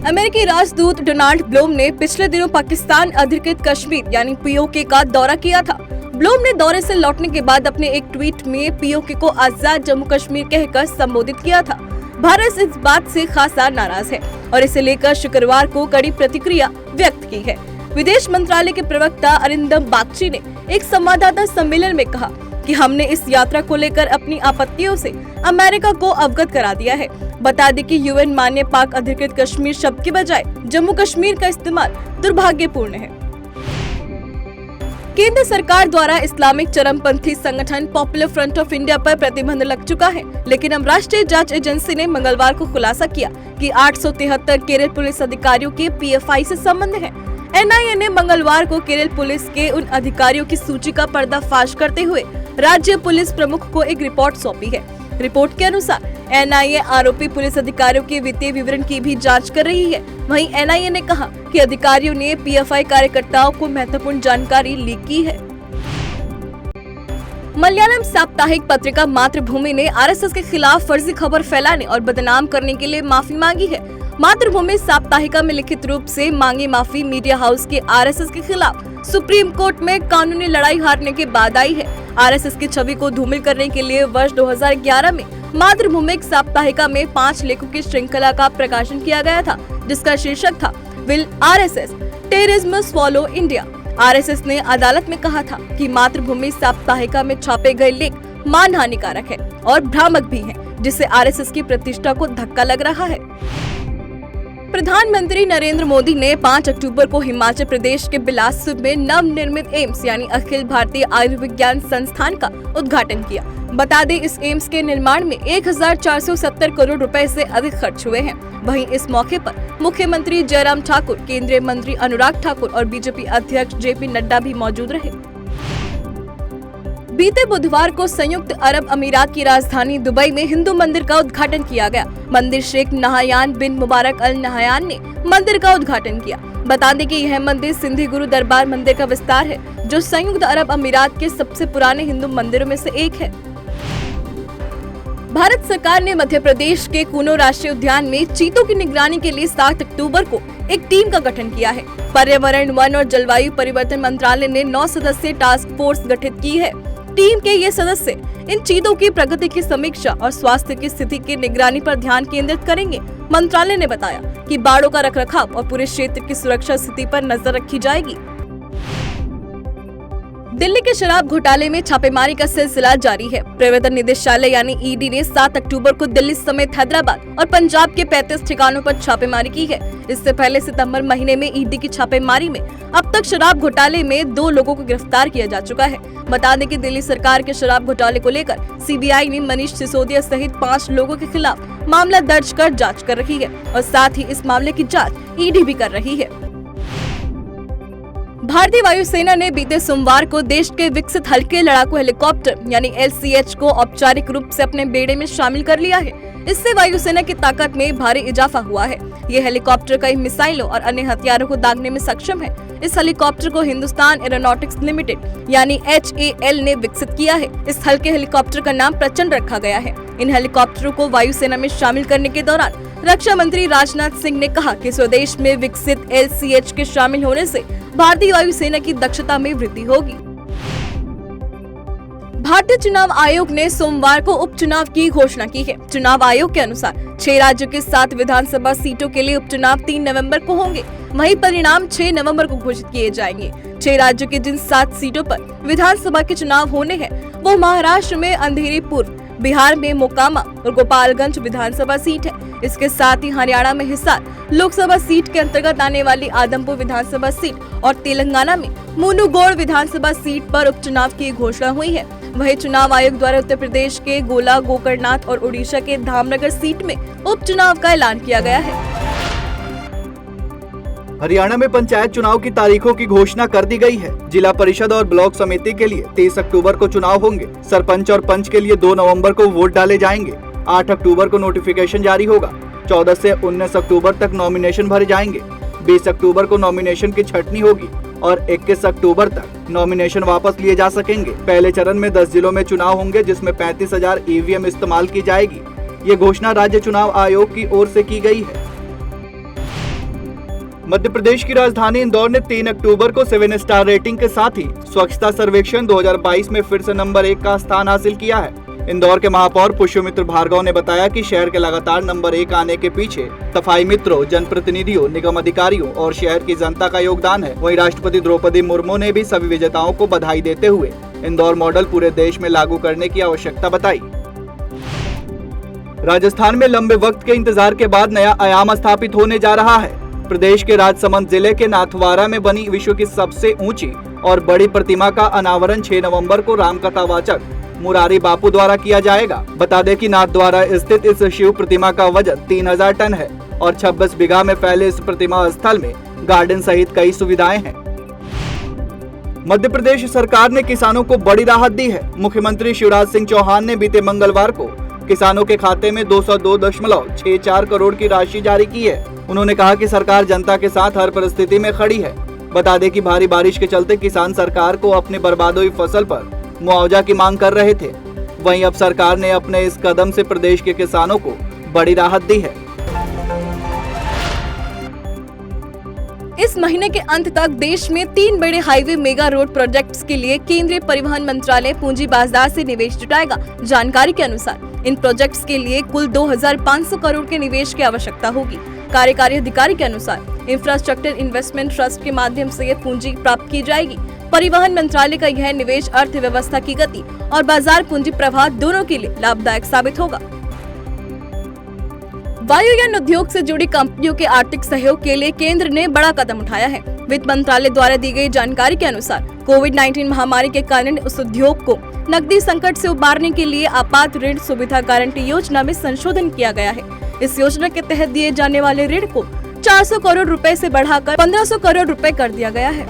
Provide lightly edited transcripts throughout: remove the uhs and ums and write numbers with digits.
अमेरिकी राजदूत Donald Bloom ने पिछले दिनों पाकिस्तान अधिकृत कश्मीर यानी पीओके का दौरा किया था। ब्लूम ने दौरे से लौटने के बाद अपने एक ट्वीट में पीओके को आजाद जम्मू कश्मीर कहकर संबोधित किया था। भारत इस बात से खासा नाराज है और इसे लेकर शुक्रवार को कड़ी प्रतिक्रिया व्यक्त की है। विदेश मंत्रालय के प्रवक्ता अरिंदम बागची ने एक संवाददाता सम्मेलन में कहा कि हमने इस यात्रा को लेकर अपनी आपत्तियों से अमेरिका को अवगत करा दिया है। बता दें कि यूएन मान्य पाक अधिकृत कश्मीर शब्द के बजाय जम्मू कश्मीर का इस्तेमाल दुर्भाग्यपूर्ण है। केंद्र सरकार द्वारा इस्लामिक चरमपंथी संगठन पॉपुलर फ्रंट ऑफ इंडिया पर प्रतिबंध लग चुका है, लेकिन अब राष्ट्रीय जांच एजेंसी ने मंगलवार को खुलासा किया कि 873 केरल पुलिस अधिकारियों के पीएफआई से संबंध है। एनआईए ने मंगलवार को केरल पुलिस के उन अधिकारियों की सूची का पर्दाफाश करते हुए राज्य पुलिस प्रमुख को एक रिपोर्ट सौंपी है। रिपोर्ट के अनुसार एनआईए आरोपी पुलिस अधिकारियों के वित्तीय विवरण की भी जांच कर रही है। वहीं एनआईए ने कहा कि अधिकारियों ने पीएफआई कार्यकर्ताओं को महत्वपूर्ण जानकारी लीक की है। मलयालम साप्ताहिक पत्रिका मातृभूमि ने आरएसएस के खिलाफ फर्जी खबर फैलाने और बदनाम करने के लिए माफी मांगी है। मातृभूमि साप्ताहिका में लिखित रूप से मांगी माफी मीडिया हाउस के आरएसएस के खिलाफ सुप्रीम कोर्ट में कानूनी लड़ाई हारने के बाद आई है। आरएसएस की छवि को धूमिल करने के लिए वर्ष 2011 में मातृभूमि साप्ताहिका में 5 लेखों की श्रृंखला का प्रकाशन किया गया था, जिसका शीर्षक था will RSS terrorism swallow India. RSS ने अदालत में कहा था कि मातृभूमि साप्ताहिका में छापे गए लेख मानहानिकारक है और भ्रामक भी है, जिससे आरएसएस की प्रतिष्ठा को धक्का लग रहा है। प्रधानमंत्री नरेंद्र मोदी ने 5 अक्टूबर को हिमाचल प्रदेश के बिलासपुर में नवनिर्मित एम्स यानी अखिल भारतीय आयुर्विज्ञान संस्थान का उद्घाटन किया। बता दें, इस एम्स के निर्माण में 1470 करोड़ रुपए से अधिक खर्च हुए हैं। वहीं इस मौके पर मुख्यमंत्री जयराम ठाकुर, केंद्रीय मंत्री अनुराग ठाकुर और बीजेपी अध्यक्ष जेपी नड्डा भी मौजूद रहे। बीते बुधवार को संयुक्त अरब अमीरात की राजधानी दुबई में हिंदू मंदिर का उद्घाटन किया गया। मंदिर शेख नहायान बिन मुबारक अल नहायान ने मंदिर का उद्घाटन किया। बता दें कि यह मंदिर सिंधी गुरु दरबार मंदिर का विस्तार है, जो संयुक्त अरब अमीरात के सबसे पुराने हिंदू मंदिरों में से एक है। भारत सरकार ने मध्य प्रदेश के कूनो राष्ट्रीय उद्यान में चीतों की निगरानी के लिए 7 अक्टूबर को एक टीम का गठन किया है। पर्यावरण, वन और जलवायु परिवर्तन मंत्रालय ने 9 सदस्यीय टास्क फोर्स गठित की है। टीम के ये सदस्य इन चीतों की प्रगति की समीक्षा और स्वास्थ्य की स्थिति की निगरानी पर ध्यान केंद्रित करेंगे। मंत्रालय ने बताया कि बाड़ों का रखरखाव और पूरे क्षेत्र की सुरक्षा स्थिति पर नजर रखी जाएगी। दिल्ली के शराब घोटाले में छापेमारी का सिलसिला जारी है। प्रवर्तन निदेशालय यानी ईडी ने 7 अक्टूबर को दिल्ली समेत हैदराबाद और पंजाब के 35 ठिकानों पर छापेमारी की है। इससे पहले सितंबर महीने में ईडी की छापेमारी में अब तक शराब घोटाले में 2 लोगों को गिरफ्तार किया जा चुका है। बता दें कि दिल्ली सरकार के शराब घोटाले को लेकर सीबीआई ने मनीष सिसोदिया सहित 5 लोगों के खिलाफ मामला दर्ज कर जाँच कर रही है और साथ ही इस मामले की जाँच ईडी भी कर रही है। भारतीय वायुसेना ने बीते सोमवार को देश के विकसित हल्के लड़ाकू हेलीकॉप्टर यानी LCH को औपचारिक रूप से अपने बेड़े में शामिल कर लिया है। इससे वायुसेना की ताकत में भारी इजाफा हुआ है। ये हेलीकॉप्टर कई मिसाइलों और अन्य हथियारों को दागने में सक्षम है। इस हेलीकॉप्टर को हिंदुस्तान एरोनॉटिक्स लिमिटेड यानी HAL ने विकसित किया है। इस हल्के हेलीकॉप्टर का नाम प्रचंड रखा गया है। इन हेलीकॉप्टरों को वायुसेना में शामिल करने के दौरान रक्षा मंत्री राजनाथ सिंह ने कहा कि स्वदेश में विकसित LCH के शामिल होने से भारतीय वायुसेना की दक्षता में वृद्धि होगी। भारतीय चुनाव आयोग ने सोमवार को उपचुनाव की घोषणा की है। चुनाव आयोग के अनुसार 6 राज्यों के 7 विधानसभा सीटों के लिए उपचुनाव 3 नवंबर को होंगे। वहीं परिणाम 6 नवंबर को घोषित किए जाएंगे। 6 राज्यों के जिन 7 सीटों पर विधानसभा के चुनाव होने हैं, वो महाराष्ट्र में अंधेरी पूर्व, बिहार में मोकामा और गोपालगंज विधानसभा सीट है। इसके साथ ही हरियाणा में हिसार लोकसभा सीट के अंतर्गत आने वाली आदमपुर विधानसभा सीट और तेलंगाना में मुनुगोड़ विधानसभा सीट पर उपचुनाव की घोषणा हुई है। वहीं चुनाव आयोग द्वारा उत्तर प्रदेश के गोला, गोकर्णनाथ और ओडिशा के धामनगर सीट में उपचुनाव का ऐलान किया गया है। हरियाणा में पंचायत चुनाव की तारीखों की घोषणा कर दी गई है। जिला परिषद और ब्लॉक समिति के लिए 23 अक्टूबर को चुनाव होंगे। सरपंच और पंच के लिए 2 नवंबर को वोट डाले जाएंगे। 8 अक्टूबर को नोटिफिकेशन जारी होगा। 14 से 19 अक्टूबर तक नॉमिनेशन भरे जाएंगे। 20 अक्टूबर को नॉमिनेशन की छंटनी होगी और 21 अक्टूबर तक नॉमिनेशन वापस लिए जा सकेंगे। पहले चरण में 10 जिलों में चुनाव होंगे, जिसमें 35,000 EVM इस्तेमाल की जाएगी। ये घोषणा राज्य चुनाव आयोग की ओर से की गई है। मध्य प्रदेश की राजधानी इंदौर ने 3 अक्टूबर को 7 स्टार रेटिंग के साथ ही स्वच्छता सर्वेक्षण 2022 में फिर से नंबर 1 का स्थान हासिल किया है। इंदौर के महापौर पुष्यमित्र भार्गव ने बताया कि शहर के लगातार नंबर 1 आने के पीछे सफाई मित्रों, जनप्रतिनिधियों, निगम अधिकारियों और शहर की जनता का योगदान है। वहीं राष्ट्रपति द्रौपदी मुर्मू ने भी सभी विजेताओं को बधाई देते हुए इंदौर मॉडल पूरे देश में लागू करने की आवश्यकता बताई। राजस्थान में लंबे वक्त के इंतजार के बाद नया आयाम स्थापित होने जा रहा है। प्रदेश के राजसमंद जिले के नाथद्वारा में बनी विश्व की सबसे ऊंची और बड़ी प्रतिमा का अनावरण 6 नवंबर को रामकथावाचक मुरारी बापू द्वारा किया जाएगा। बता दें कि नाथद्वारा स्थित इस शिव प्रतिमा का वजन 3000 टन है और 26 बीघा में फैले इस प्रतिमा स्थल में गार्डन सहित कई सुविधाएं हैं। मध्य प्रदेश सरकार ने किसानों को बड़ी राहत दी है। मुख्यमंत्री शिवराज सिंह चौहान ने बीते मंगलवार को किसानों के खाते में 202.64 करोड़ की राशि जारी की है। उन्होंने कहा कि सरकार जनता के साथ हर परिस्थिति में खड़ी है। बता दें कि भारी बारिश के चलते किसान सरकार को अपनी बर्बाद हुई फसल पर मुआवजा की मांग कर रहे थे। वहीं अब सरकार ने अपने इस कदम से प्रदेश के किसानों को बड़ी राहत दी है। इस महीने के अंत तक देश में 3 बड़े हाईवे मेगा रोड प्रोजेक्ट्स के लिए केंद्रीय परिवहन मंत्रालय पूंजी बाजार से निवेश जुटाएगा। जानकारी के अनुसार इन प्रोजेक्ट्स के लिए कुल 2500 करोड़ के निवेश की आवश्यकता होगी। कार्यकारी अधिकारी के अनुसार इंफ्रास्ट्रक्चर इन्वेस्टमेंट ट्रस्ट के माध्यम से ये पूंजी प्राप्त की जाएगी। परिवहन मंत्रालय का यह निवेश अर्थव्यवस्था की गति और बाजार पूंजी प्रवाह दोनों के लिए लाभदायक साबित होगा। वायुयान उद्योग से जुड़ी कंपनियों के आर्थिक सहयोग के लिए केंद्र ने बड़ा कदम उठाया है। वित्त मंत्रालय द्वारा दी गई जानकारी के अनुसार कोविड-19 महामारी के कारण उस उद्योग को नकदी संकट से उबारने के लिए आपात ऋण सुविधा गारंटी योजना में संशोधन किया गया है। इस योजना के तहत दिए जाने वाले ऋण को 400 करोड़ रुपए से बढ़ाकर 1500 करोड़ रुपए कर दिया गया है।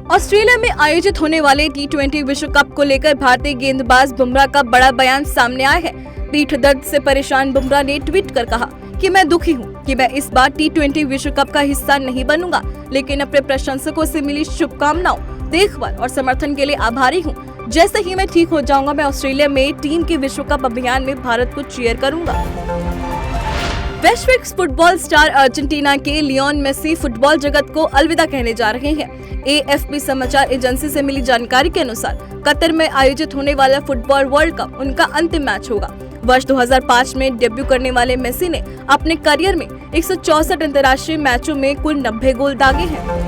ऑस्ट्रेलिया में आयोजित होने वाले T20 विश्व कप को लेकर भारतीय गेंदबाज बुमराह का बड़ा बयान सामने आया है। पीठ दर्द से परेशान बुमराह ने ट्वीट कर कहा कि मैं दुखी हूं कि मैं इस बार T20 विश्व कप का हिस्सा नहीं बनूंगा, लेकिन अपने प्रशंसकों से मिली शुभकामनाओं, देखभाल और समर्थन के लिए आभारी हूं। जैसे ही मैं ठीक हो जाऊंगा, मैं ऑस्ट्रेलिया में टीम के विश्व कप अभियान में भारत को चीयर करूंगा। वैश्विक फुटबॉल स्टार अर्जेंटीना के लियोन मेसी फुटबॉल जगत को अलविदा कहने जा रहे हैं। AFP समाचार एजेंसी से मिली जानकारी के अनुसार कतर में आयोजित होने वाला फुटबॉल वर्ल्ड कप उनका अंतिम मैच होगा। वर्ष 2005 में डेब्यू करने वाले मेसी ने अपने करियर में 164 अंतर्राष्ट्रीय मैचों में कुल 90 गोल दागे हैं।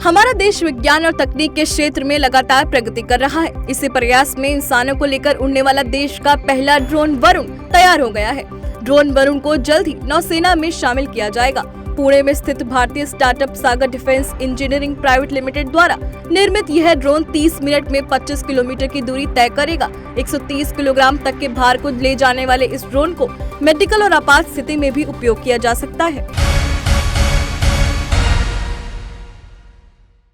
हमारा देश विज्ञान और तकनीक के क्षेत्र में लगातार प्रगति कर रहा है। इसी प्रयास में इंसानों को लेकर उड़ने वाला देश का पहला ड्रोन वरुण तैयार हो गया है। ड्रोन वरुण को जल्द ही नौसेना में शामिल किया जाएगा। पुणे में स्थित भारतीय स्टार्टअप सागर डिफेंस इंजीनियरिंग प्राइवेट लिमिटेड द्वारा निर्मित यह ड्रोन 30 मिनट में 25 किलोमीटर की दूरी तय करेगा। 130 किलोग्राम तक के भार को ले जाने वाले इस ड्रोन को मेडिकल और आपात स्थिति में भी उपयोग किया जा सकता है।